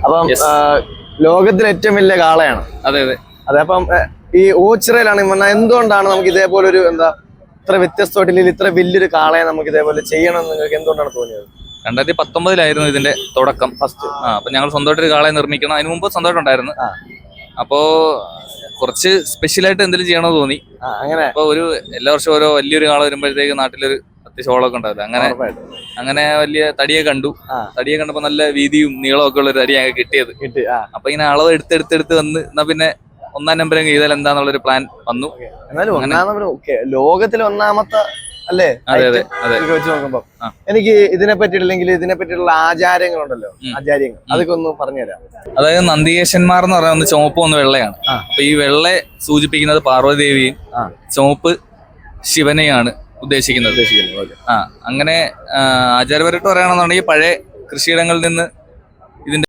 അപ്പം ലോകത്തിലെ ഏറ്റവും വലിയ കാളയാണ്. അതെ അതെ അതെ. അപ്പം ഈ ഓച്ചിറയിലാണ് എന്തുകൊണ്ടാണ് നമുക്ക് ഇതേപോലെ ഒരു ഇത്ര വ്യത്യസ്തമായിട്ട് ഇത്ര വലിയൊരു കാളയെ നമുക്ക് ഇതേപോലെ ചെയ്യണം എന്ന് നിങ്ങൾക്ക് എന്തുകൊണ്ടാണ് തോന്നിയത്? 2019 ഇതിന്റെ തുടക്കം ഫസ്റ്റ്. അപ്പൊ ഞങ്ങൾ സ്വന്തമായിട്ടൊരു കാളയെ നിർമ്മിക്കണം. അതിന് മുമ്പ് സ്വന്തമായിട്ടുണ്ടായിരുന്നു. അപ്പോ കുറച്ച് സ്പെഷ്യലായിട്ട് എന്തെങ്കിലും ചെയ്യണമെന്ന് തോന്നി. അങ്ങനെ അപ്പൊ എല്ലാ വർഷവും ഓരോ വലിയൊരു കാള വരുമ്പോഴത്തേക്ക് നാട്ടിലൊരു അത്യാവശ്യം ഓളമൊക്കെ ഉണ്ടാവില്ല. അങ്ങനെ വലിയ തടിയെ കണ്ടപ്പോ നല്ല വീതിയും നീളവും ഒക്കെ ഉള്ള ഒരു തടിയാണ് കിട്ടിയത്. അപ്പൊ ഇങ്ങനെ അളവ് എടുത്തെടുത്ത് വന്ന് എന്നാ പിന്നെ 1ാം നമ്പർ ചെയ്താൽ എന്താന്നുള്ളൊരു പ്ലാൻ വന്നു. ലോകത്തിലെ 1ാമത്തെ അല്ലേ വെച്ച് നോക്കുമ്പോ എനിക്ക് ഇതിനെ പറ്റിയിട്ടുള്ള ആചാരങ്ങളുണ്ടല്ലോ, അതൊക്കെ ഒന്ന് പറഞ്ഞുതരാം. അതായത് നന്ദികേശന്മാർ എന്ന് പറയുന്നത് ചുവപ്പ് ഒന്ന് വെള്ളയാണ്. അപ്പൊ ഈ വെള്ള സൂചിപ്പിക്കുന്നത് പാർവതിദേവിയും ചുവപ്പ് ശിവനെയാണ് ഉദ്ദേശിക്കുന്നത്. അങ്ങനെ ആചാരപരമായിട്ട് പറയുകയാണെന്നുണ്ടെങ്കിൽ പഴയ കൃഷിയിടങ്ങളിൽ നിന്ന് ഇതിന്റെ